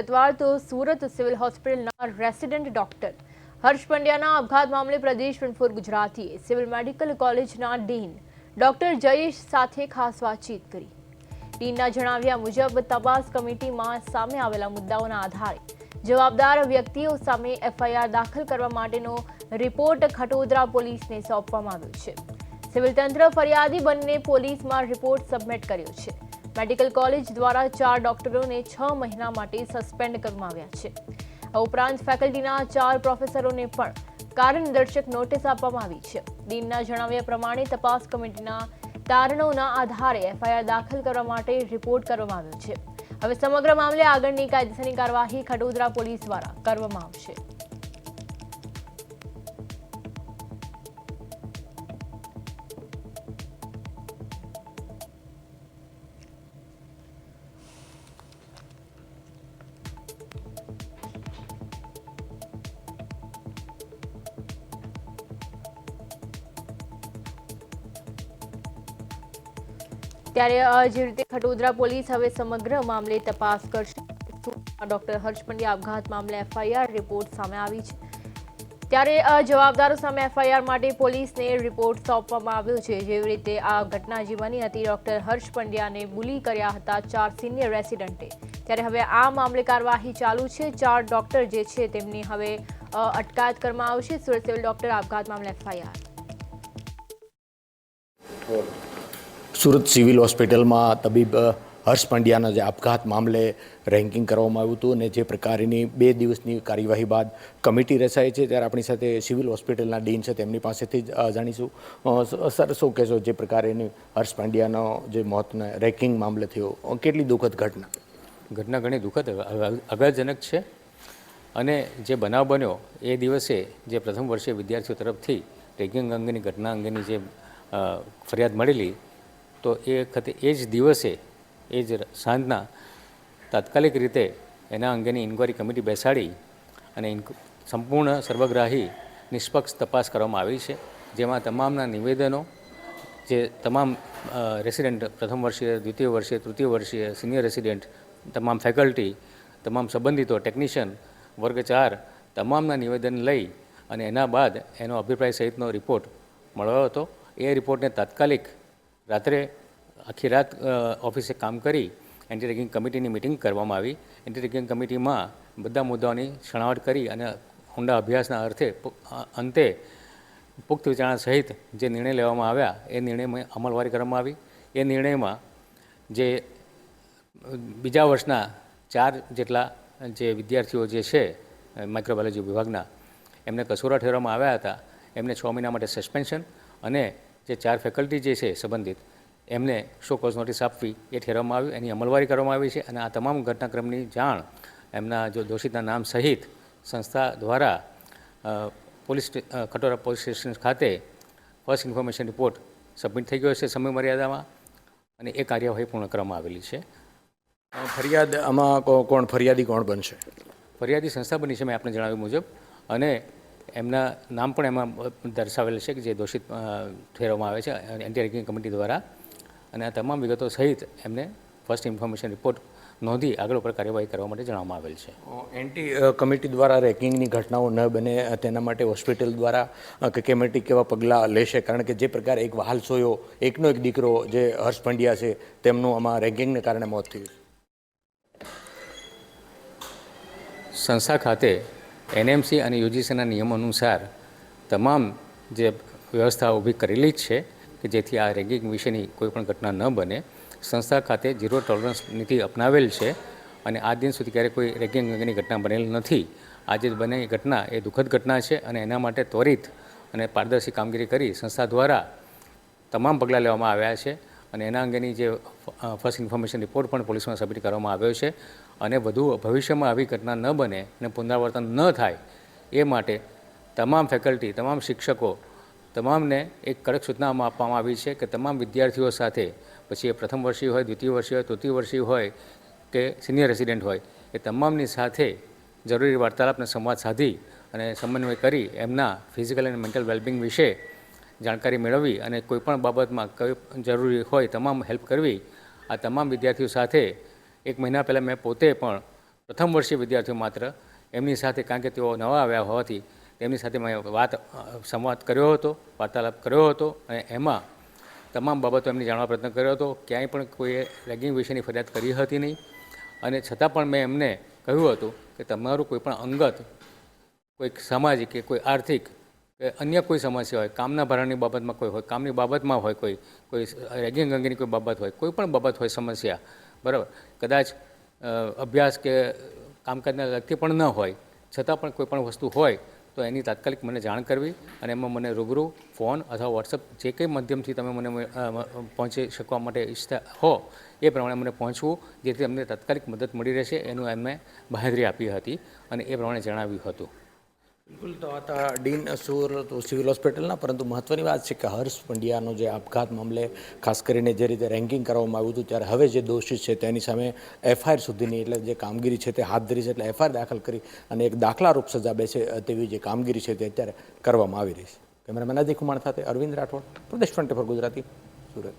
વિગતવાર તો સુરત સિવિલ હોસ્પિટલના રેસિડેન્ટ ડોક્ટર હર્ષ પંડ્યાના આપઘાત મામલે પ્રદેશ 24 ગુજરાતીએ સિવિલ મેડિકલ કોલેજના ડીન ડોક્ટર જયેશ સાથે ખાસ વાતચીત કરી। ડીનના જણાવ્યા મુજબ તપાસ કમિટીમાં સામે આવેલા મુદ્દાઓના આધારે જવાબદાર વ્યક્તિઓ સામે એફઆઈઆર દાખલ કરવા માટેનો રિપોર્ટ ખટોદરા પોલીસને સોંપવામાં આવ્યો છે। સિવિલ તંત્ર ફરિયાદી બંને પોલીસમાં રિપોર્ટ સબમિટ કર્યો છે। મેડિકલ કોલેજ દ્વારા 4 ડોક્ટરોને 6 મહિના માટે સસ્પેન્ડ કરવામાં આવ્યા છે। આ ઉપરાંત ફેકલ્ટીના 4 પ્રોફેસરોને પણ કારણદર્શક નોટિસ આપવામાં આવી છે। ડીનના જણાવ્યા પ્રમાણે તપાસ કમિટીના તારણોના આધારે એફઆઈઆર દાખલ કરવા માટે રિપોર્ટ કરવામાં આવ્યો છે। હવે સમગ્ર મામલે આગળની કાયદેસરની કાર્યવાહી ખટોદરા પોલીસ દ્વારા કરવામાં આવશે। ત્યારે જે રીતે ખટોદરા પોલીસ હવે સમગ્ર મામલે તપાસ કરશે। ડોક્ટર હર્ષ પંડ્યા આપઘાત મામલે એફઆઈઆર રિપોર્ટ સામે આવી છે, ત્યારે જવાબદારો સામે એફઆઈઆર માટે પોલીસને રિપોર્ટ સોંપવામાં આવ્યો છે। જેવી રીતે આ ઘટના જે બની હતી, ડોક્ટર હર્ષ પંડ્યાને બુલી કર્યા હતા 4 સિનિયર રેસિડેન્ટે, ત્યારે હવે આ મામલે કાર્યવાહી ચાલુ છે। 4 ડોક્ટર જે છે તેમની હવે અટકાયત કરવામાં આવશે। સુરત સિવિલ ડોક્ટર આપઘાત મામલે એફઆઈઆર। સુરત સિવિલ હોસ્પિટલમાં તબીબ હર્ષ પંડ્યાના જે આપઘાત મામલે રેન્કિંગ કરવામાં આવ્યું હતું અને જે પ્રકારની 2 દિવસની કાર્યવાહી બાદ કમિટી રચાઈ છે, ત્યારે આપણી સાથે સિવિલ હોસ્પિટલના ડીન છે, તેમની પાસેથી જ જાણીશું। સર, શું કહેશો જે પ્રકારની હર્ષ પંડ્યાનો જે મોતના રેન્કિંગ મામલે થયો, કેટલી દુઃખદ ઘટના ઘણી દુઃખદ આઘાતજનક છે અને જે બનાવ બન્યો એ દિવસે જે પ્રથમ વર્ષીય વિદ્યાર્થીઓ તરફથી રેગિંગ અંગેની ઘટના અંગેની જે ફરિયાદ મળેલી, તો એ વખતે એ જ દિવસે એ જ સાંજના તાત્કાલિક રીતે એના અંગેની ઇન્ક્વાયરી કમિટી બેસાડી અને સંપૂર્ણ સર્વગ્રાહી નિષ્પક્ષ તપાસ કરવામાં આવી છે, જેમાં તમામના નિવેદનો, જે તમામ રેસિડેન્ટ પ્રથમ વર્ષીય, દ્વિતીય વર્ષીય, તૃતીય વર્ષીય, સિનિયર રેસિડેન્ટ, તમામ ફેકલ્ટી, તમામ સંબંધિતો, ટેકનિશિયન, વર્ગ 4 તમામના નિવેદન લઈ અને એના બાદ એનો અભિપ્રાય સહિતનો રિપોર્ટ મળ્યો હતો। એ રિપોર્ટને તાત્કાલિક રાત્રે આખી રાત ઓફિસે કામ કરી એન્ટી રેગિંગ કમિટીની મિટિંગ કરવામાં આવી। એન્ટી રેગિંગ કમિટીમાં બધા મુદ્દાઓની છણાવટ કરી અને ઊંડા અભ્યાસના અંતે પુખ્ત વિચારણા સહિત જે નિર્ણય લેવામાં આવ્યા એ નિર્ણયમાં અમલવારી કરવામાં આવી। એ નિર્ણયમાં જે બીજા વર્ષના 4 જેટલા જે વિદ્યાર્થીઓ જે છે માઇક્રોબાયોલોજી વિભાગના, એમને કસૂરવાર ઠેરવવામાં આવ્યા હતા। એમને 6 મહિના માટે સસ્પેન્શન અને જે 4 ફેકલ્ટી જે છે સંબંધિત, એમને શો કોઝ નોટિસ આપવી એ ઠેરવવામાં આવ્યું। એની અમલવારી કરવામાં આવી છે અને આ તમામ ઘટનાક્રમની જાણ એમના જો દોષિતના નામ સહિત સંસ્થા દ્વારા ખટોદરા પોલીસ સ્ટેશન ખાતે ફર્સ્ટ ઇન્ફોર્મેશન રિપોર્ટ સબમિટ થઈ ગયો છે સમયમર્યાદામાં અને એ કાર્યવાહી પૂર્ણ કરવામાં આવેલી છે। ફરિયાદ આમાં ફરિયાદી કોણ બનશે? ફરિયાદી સંસ્થા બની છે મેં આપને જણાવ્યું મુજબ, અને એમના નામ પણ એમાં દર્શાવેલ છે કે જે દોષિત ઠેરવવામાં આવે છે એન્ટી રેગિંગ કમિટી દ્વારા, અને આ તમામ વિગતો સહિત એમને ફર્સ્ટ ઇન્ફોર્મેશન રિપોર્ટ નોંધી આગળ ઉપર કાર્યવાહી કરવા માટે જણાવવામાં આવેલ છે। એન્ટી કમિટી દ્વારા રેગિંગની ઘટનાઓ ન બને તેના માટે હોસ્પિટલ દ્વારા કમિટી કેવા પગલાં લેશે? કારણ કે જે પ્રકારે એક વહાલ સોયો, એકનો એક દીકરો જે હર્ષ પંડ્યા છે, તેમનું આમાં રેગિંગને કારણે મોત થયું। સંસ્થા ખાતે એનએમસી અને યુજીસીના નિયમો અનુસાર તમામ જે વ્યવસ્થા ઊભી કરેલી જ છે કે જેથી આ રેગિંગ વિશેની કોઈ પણ ઘટના ન બને। સંસ્થા ખાતે 0 ટોલરન્સ નીતિ અપનાવેલ છે અને આ દિન સુધી ક્યારેય કોઈ રેગિંગ અંગેની ઘટના બનેલ નથી। આજે બનેલી ઘટના એ દુઃખદ ઘટના છે અને એના માટે ત્વરિત અને પારદર્શી કામગીરી કરી સંસ્થા દ્વારા તમામ પગલાં લેવામાં આવ્યા છે અને એના અંગેની જે ફર્સ્ટ ઇન્ફોર્મેશન રિપોર્ટ પણ પોલીસમાં સબમિટ કરવામાં આવ્યો છે અને વધુ ભવિષ્યમાં આવી ઘટના ન બને અને પુનરાવર્તન ન થાય એ માટે તમામ ફેકલ્ટી, તમામ શિક્ષકો, તમામને એક કડક સૂચનામાં આપવામાં આવી છે કે તમામ વિદ્યાર્થીઓ સાથે, પછી એ પ્રથમ વર્ષીય હોય, દ્વિતીય વર્ષીય હોય, તૃતીય વર્ષીય હોય કે સિનિયર રેસિડેન્ટ હોય, એ તમામની સાથે જરૂરી વાર્તાલાપ અને સંવાદ સાધી અને સમન્વય કરી એમના ફિઝિકલ અને મેન્ટલ વેલબિંગ વિશે જાણકારી મેળવવી અને કોઈપણ બાબતમાં કઈ જરૂરી હોય તમામ હેલ્પ કરવી। આ તમામ વિદ્યાર્થીઓ સાથે 1 મહિના પહેલાં મેં પોતે પણ પ્રથમ વર્ષીય વિદ્યાર્થીઓ માત્ર એમની સાથે, કારણ કે તેઓ નવા આવ્યા હોવાથી તેમની સાથે મેં સંવાદ કર્યો હતો, વાર્તાલાપ કર્યો હતો અને એમાં તમામ બાબતો એમને જાણવા પ્રયત્ન કર્યો હતો. ક્યાંય પણ કોઈએ રેગિંગ વિશેની ફરિયાદ કરી હતી નહીં અને છતાં પણ મેં એમને કહ્યું હતું કે તમારું કોઈ પણ અંગત, કોઈ સામાજિક કે કોઈ આર્થિક કે અન્ય કોઈ સમસ્યા હોય, કામના ભારણની બાબતમાં કોઈ હોય, કામની બાબતમાં હોય, કોઈ રેગિંગ અંગેની કોઈ બાબત હોય, કોઈ પણ બાબત હોય સમસ્યા, બરાબર, કદાચ અભ્યાસ કે કામકાજને લગતી પણ ન હોય, છતાં પણ કોઈ પણ વસ્તુ હોય તો એની તાત્કાલિક મને જાણ કરવી અને એમાં મને રૂબરૂ ફોન અથવા વોટ્સઅપ જે કંઈ માધ્યમથી તમે મને પહોંચી શકવા માટે ઈચ્છતા હો એ પ્રમાણે મને પહોંચવું, જેથી અમને તાત્કાલિક મદદ મળી રહેશે એનું એમને બાંહેધરી આપી હતી અને એ પ્રમાણે જણાવ્યું હતું. બિલકુલ. તો આ હતા ડીન સુરત સિવિલ હોસ્પિટલના, પરંતુ મહત્ત્વની વાત છે કે હર્ષ પંડ્યાનો જે આપઘાત મામલે ખાસ કરીને જે રીતે રેન્કિંગ કરવામાં આવ્યું હતું, ત્યારે હવે જે દોષિત છે તેની સામે એફઆઈઆર સુધીની એટલે જે કામગીરી છે તે હાથ ધરી છે, એટલે એફઆઈઆર દાખલ કરી અને એક દાખલારૂપ સજા બેસે તેવી જે કામગીરી છે તે અત્યારે કરવામાં આવી રહી છે. કેમેરામેન અજય કુમાર સાથે અરવિંદ રાઠોડ, પ્રદેશ 24 ગુજરાતી, સુરત.